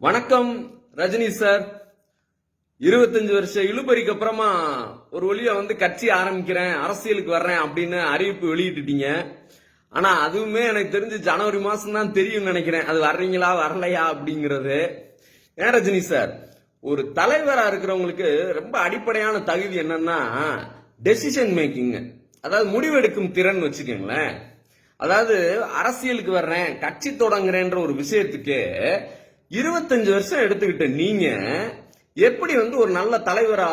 வணக்கம் ரஜினி சார். 25 வருஷ இழுபறிக்கு அப்புறமா ஒரு வழியா கட்சி ஆரம்பிக்கிறேன், அரசியலுக்கு வர்றேன் அப்படின்னு அறிவிப்பு வெளியிட்டுட்டீங்க. ஆனா அதுவுமே எனக்கு தெரிஞ்சு ஜனவரி மாசம் தான் தெரியும் நினைக்கிறேன். அது வர்றீங்களா வரலையா அப்படிங்கிறது. ஏன் ரஜினி சார், ஒரு தலைவரா இருக்கிறவங்களுக்கு ரொம்ப அடிப்படையான தகுதி என்னன்னா டெசிஷன் மேக்கிங், அதாவது முடிவெடுக்கும் திறன் வச்சுக்கோங்களேன். அதாவது அரசியலுக்கு வர்றேன், கட்சி தொடங்குறேன்ற ஒரு விஷயத்துக்கு 25 வருஷம் எடுத்துக்கிட்ட நீங்க எப்படி ஒரு நல்ல தலைவரா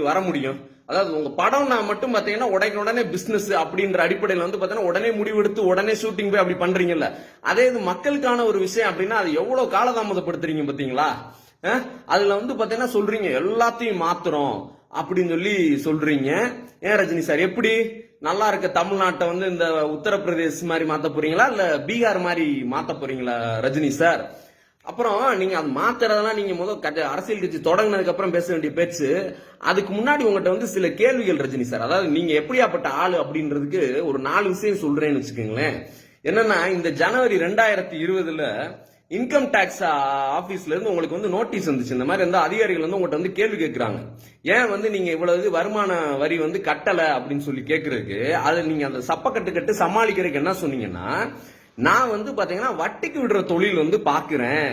வர முடியும்? அதாவது உங்க படம்னா மட்டும் பாத்தீங்கன்னா உடனே பிசினஸ் அப்படின்ற அடிப்படையில் பாத்தீங்கன்னா உடனே முடிவெடுத்து உடனே ஷூட்டிங் போய் அப்படி பண்றீங்கல்ல. அதே இது மக்களுக்கான ஒரு விஷயம் அப்படின்னா அது எவ்வளவு காலதாமதப்படுத்துறீங்க பாத்தீங்களா? அதுல பாத்தீங்கன்னா சொல்றீங்க எல்லாத்தையும் மாத்துறோம் அப்படின்னு சொல்லி சொல்றீங்க. ஏன் ரஜினி சார், எப்படி நல்லா இருக்க தமிழ்நாட்டை இந்த உத்தரப்பிரதேஷ் மாதிரி மாத்த போறீங்களா இல்ல பீகார் மாதிரி மாத்த போறீங்களா ரஜினி சார்? அப்புறம் நீங்க அது மாத்துறதெல்லாம் நீங்க அரசியல் கட்சி தொடங்கினதுக்கு அப்புறம் பேச வேண்டிய பேச்சு. அதுக்கு முன்னாடி உங்ககிட்ட சில கேள்விகள் ரஜினி சார். அதாவது நீங்க எப்படியாப்பட்ட ஆளு அப்படின்றதுக்கு ஒரு 4 விஷயம் சொல்றேன்னு வச்சுக்கோங்களேன். என்னன்னா, இந்த ஜனவரி 2020 இன்கம் டாக்ஸ் ஆபீஸ்ல இருந்து உங்களுக்கு நோட்டீஸ் வந்துச்சு. இந்த மாதிரி அதிகாரிகள் உங்கள்கிட்ட கேள்வி கேட்கிறாங்க. ஏன் நீங்க இவ்வளவு வருமான வரி கட்டல அப்படின்னு சொல்லி கேட்கறதுக்கு, அது நீங்க அந்த சப்பக்கட்டு சமாளிக்கிறதுக்கு என்ன சொன்னீங்கன்னா, நான் பாத்தீங்கன்னா வட்டிக்கு விடுற தொழில் பாக்குறேன்,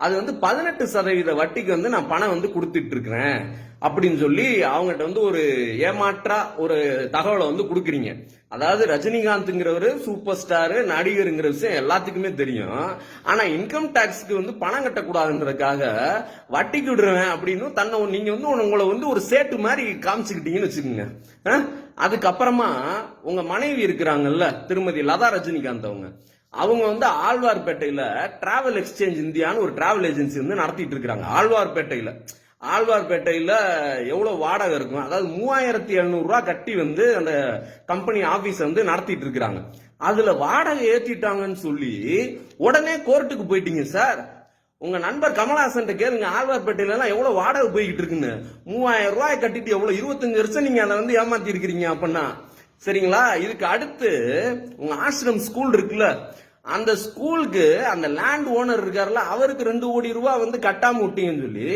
அது 18% வட்டிக்கு நான் பணம் கொடுத்துட்டு இருக்கிறேன் அப்படின்னு சொல்லி அவங்ககிட்ட ஒரு ஏமாற்றா ஒரு தகவலை கொடுக்குறீங்க. அதாவது ரஜினிகாந்த்ங்கிறவரு சூப்பர் ஸ்டார் நடிகருங்கிற விஷயம் எல்லாத்துக்குமே தெரியும். ஆனா இன்கம் டாக்ஸ்க்கு பணம் கட்டக்கூடாதுன்றதுக்காக வட்டிக்கு விடுறேன் அப்படின்னு தன்னை நீங்க உங்களை ஒரு சேட்டு மாதிரி காமிச்சுக்கிட்டீங்கன்னு வச்சுக்கோங்க. அதுக்கப்புறமா உங்க மனைவி இருக்கிறாங்கல்ல திருமதி லதா ரஜினிகாந்த், அவங்க ஆழ்வார்பேட்டையில டிராவல் எக்ஸ்சேஞ்ச் இந்தியான்னு ஒரு டிராவல் ஏஜென்சி நடத்திட்டு இருக்காங்க. ஆழ்வார்பேட்டையில எவ்வளவு வாடகை இருக்கும், அதாவது 3700 ரூபாய் கட்டி அந்த கம்பெனி ஆபீஸ் நடத்திட்டு இருக்காங்க. அதுல வாடகை ஏத்திட்டாங்கன்னு சொல்லி உடனே கோர்ட்டுக்கு போயிட்டீங்க சார். உங்க நண்பர் கமலஹாசன் கேளுங்க, ஆழ்வார்பேட்டையில எல்லாம் எவ்வளவு வாடகை போய்கிட்டு இருக்குன்னு. 3000 ரூபாய் கட்டிட்டு எவ்வளவு 25 வருஷம் நீங்க அதை ஏமாத்தி இருக்கிறீங்க அப்படின்னா சரிங்களா? இதுக்கு அடுத்து உங்க ஆசிரம் ஸ்கூல் இருக்குல்ல, அந்த ஸ்கூலுக்கு அந்த லேண்ட் ஓனர் இருக்காருல்ல, அவருக்கு 2 கோடி ரூபாய் கட்டாம விட்டீங்கன்னு சொல்லி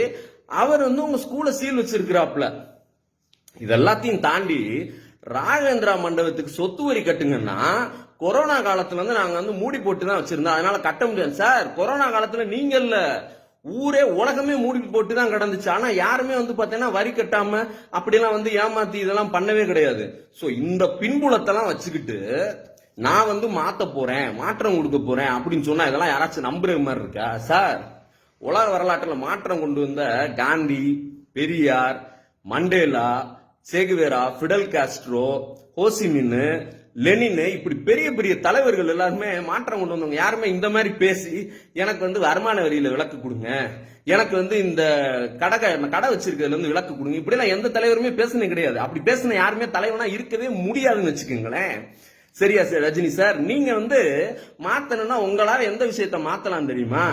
அவர் உங்க ஸ்கூலை சீல் வச்சிருக்கிறாப்ல. இதெல்லாத்தையும் தாண்டி ராகேந்திரா மண்டபத்துக்கு சொத்து வரி கட்டுங்கன்னா கொரோனா காலத்துல நாங்க மூடி போட்டு தான் வச்சிருந்தோம், அதனால கட்ட முடியாது சார். கொரோனா காலத்துல நீங்க இல்ல, ஊரே உலகமே மூடி போட்டு தான் கிடந்துச்சு. ஆனா யாருமே பாத்தீங்கன்னா வரி கட்டாம அப்படிலாம் ஏமாத்தி இதெல்லாம் பண்ணவே கிடையாது. சோ இந்த பின்புலத்தெல்லாம் வச்சுக்கிட்டு நான் மாத்த போறேன், மாற்றம் கொடுக்க போறேன் அப்படின்னு சொன்னா இதெல்லாம் யாராச்சும் நம்புற மாதிரி இருக்கா சார்? உலக வரலாற்றில் மாற்றம் கொண்டு வந்த Gandhi, Periyar, Mandela, Che Guevara, Fidel Castro, Ho Chi Minh, Lenin, இப்படி பெரிய பெரிய தலைவர்கள் எல்லாருமே மாற்றம் கொண்டு வந்தவங்க. யாருமே இந்த மாதிரி பேசி எனக்கு வருமான வரியில விலக்கு கொடுங்க, எனக்கு இந்த கடை வச்சிருக்கிறதுல விலக்கு கொடுங்க, இப்படி எல்லாம் எந்த தலைவருமே பேசுனது கிடையாது. அப்படி பேசின யாருமே தலைவனா இருக்கவே முடியாதுன்னு வச்சுக்கோங்களேன். சரியா சார் ரஜினி சார், நீங்க மாத்தணும்னா உங்களால எந்த விஷயத்த மாத்தலாம் தெரியுமா?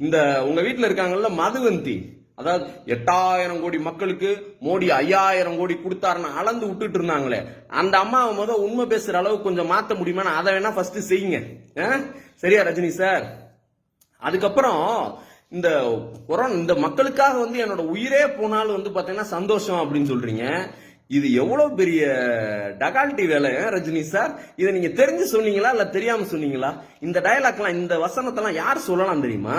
இந்த உங்க வீட்டுல இருக்காங்கல்ல மதுவந்தி, அதாவது 8000 கோடி மக்களுக்கு மோடி 5000 கோடி கொடுத்தாருன்னு அளந்து விட்டுட்டு இருந்தாங்களே, அந்த அம்மாவை உண்மை பேசுற அளவுக்கு கொஞ்சம் மாத்த முடியுமா? அதை வேணா ஃபர்ஸ்ட் செய்யுங்க. சரியா ரஜினி சார்? அதுக்கப்புறம் இந்த கொரோனா இந்த மக்களுக்காக என்னோட உயிரே போனாலும் பாத்தீங்கன்னா சந்தோஷம் அப்படின்னு சொல்றீங்க. இது எவ்வளவு பெரிய டகால்டி வேலை ரஜினி சார். இதை நீங்க தெரிஞ்சு சொன்னீங்களா இல்ல தெரியாம சொன்னீங்களா? இந்த டயலாக்லாம் இந்த வசனத்தெல்லாம் யார் சொல்லலாம் தெரியுமா?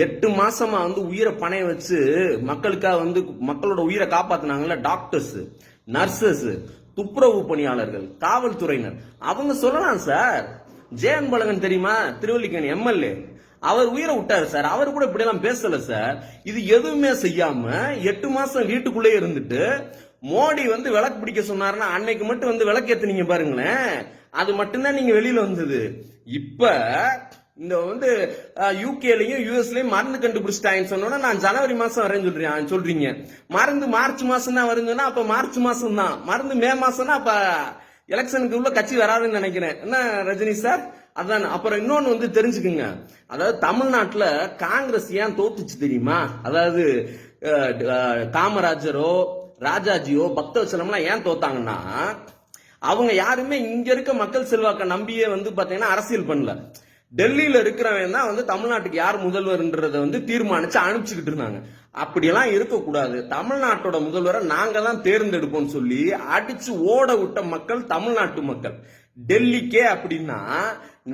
8 மாசமா உயிரை பணைய வச்சு மக்களுக்காக மக்களோட உயிரை காப்பாத்தினாங்கல்ல டாக்டர்ஸ், நர்சஸ், துப்புரவு பணியாளர்கள், காவல்துறையினர், அவங்க சொல்லலாம் சார். ஜே அன்பழகன் தெரியுமா, திருவல்லிக்கேணி எம்எல்ஏ, அவர் உயிரை விட்டாரு சார். அவர் கூட இப்படி எல்லாம் பேசல சார். இது எதுவுமே செய்யாம 8 மாசம் வீட்டுக்குள்ளே இருந்துட்டு மோடி விளக்கு பிடிக்க சொன்னாருன்னா அன்னைக்கு மட்டும் விளக்கு ஏத்துனீங்க பாருங்களேன். அது மட்டும்தான் நீங்க வெளியில வந்தது. இப்ப இந்த யூகேலயும் யுஎஸ்லயும் மருந்து கண்டுபிடிச்சிட்டாங்கன்னு சொன்னோன்னா நான் ஜனவரி மாசம் வரேன்னு சொல்றீங்க. மருந்து மார்ச் மாசம் தான் வருதுன்னா அப்ப மார்ச் மாசம் தான், மருந்து மே மாசம்னா அப்ப எலெக்ஷனுக்கு உள்ள கட்சி வராதுன்னு நினைக்கிறேன். என்ன ரஜினி சார்? அதான். அப்புறம் இன்னொன்னு தெரிஞ்சுக்குங்க, அதாவது தமிழ்நாட்டுல காங்கிரஸ் ஏன் தோத்துச்சு தெரியுமா? அதாவது காமராஜரோ ராஜாஜியோ பக்தவச்சலம்லாம் ஏன் தோத்தாங்கன்னா, அவங்க யாருமே இங்க இருக்க மக்கள் செல்வாக்க நம்பியே பாத்தீங்கன்னா அரசியல் பண்ணல. டெல்லியில இருக்கிறவன் தான் வந்து தமிழ்நாட்டுக்கு யார் முதல்வர்ன்றத வந்து தீர்மானிச்சு அனுப்பிச்சுக்கிட்டு இருந்தாங்க. அப்படியெல்லாம் இருக்கக்கூடாது, தமிழ்நாட்டோட முதல்வரை நாங்க தான் தேர்ந்தெடுப்போம் சொல்லி அடிச்சு ஓட விட்ட மக்கள் தமிழ்நாட்டு மக்கள். டெல்லிக்கே அப்படின்னா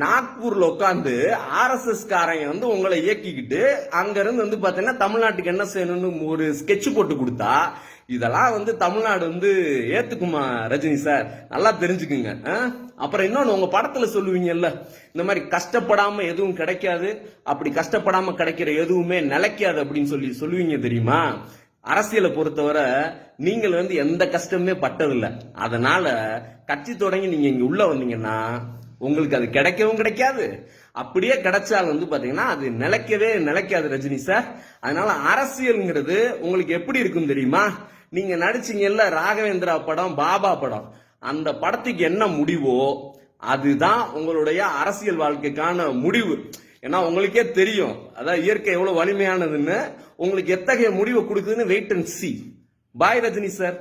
நாக்பூர்ல உட்காந்து RSS காரங்க வந்து உங்களை இயக்கிக்கிட்டு அங்க இருந்து வந்து பாத்தீங்கன்னா தமிழ்நாட்டுக்கு என்ன செய்யணும்னு ஒரு ஸ்கெட்ச் போட்டு கொடுத்தா இதெல்லாம் வந்து தமிழ்நாடு வந்து ஏத்துக்குமா ரஜினி சார்? நல்லா தெரிஞ்சுக்குங்க. அப்புறம் இன்னொன்னு, உங்க படத்துல சொல்லுவீங்கல்ல, இந்த மாதிரி கஷ்டப்படாம எதுவும் கிடைக்காது, அப்படி கஷ்டப்படாம கிடைக்கிற எதுவுமே நிலைக்காது அப்படின்னு சொல்லுவீங்க தெரியுமா? அரசியலை பொறுத்தவரை நீங்கள் வந்து எந்த கஷ்டமே பட்டதில்லை. அதனால கட்சி தொடங்கி நீங்க இங்க உள்ள வந்தீங்கன்னா உங்களுக்கு அது கிடைக்கவும் கிடைக்காது, அப்படியே கிடைச்சால் வந்து பாத்தீங்கன்னா அது நிலைக்காது ரஜினி சார். அதனால அரசியல்ங்கிறது உங்களுக்கு எப்படி இருக்கும் தெரியுமா? நீங்க நடிச்சீங்கல்ல ராகவேந்திரா படம், பாபா படம், அந்த படத்துக்கு என்ன முடிவோ அதுதான் உங்களுடைய அரசியல் வாழ்க்கைக்கான முடிவு. ஏன்னா உங்களுக்கே தெரியும் அதான் இயற்கை எவ்வளவு வலிமையானதுன்னு. உங்களுக்கு எத்தகைய முடிவை கொடுக்குதுன்னு wait and see. Bye Rajini sir.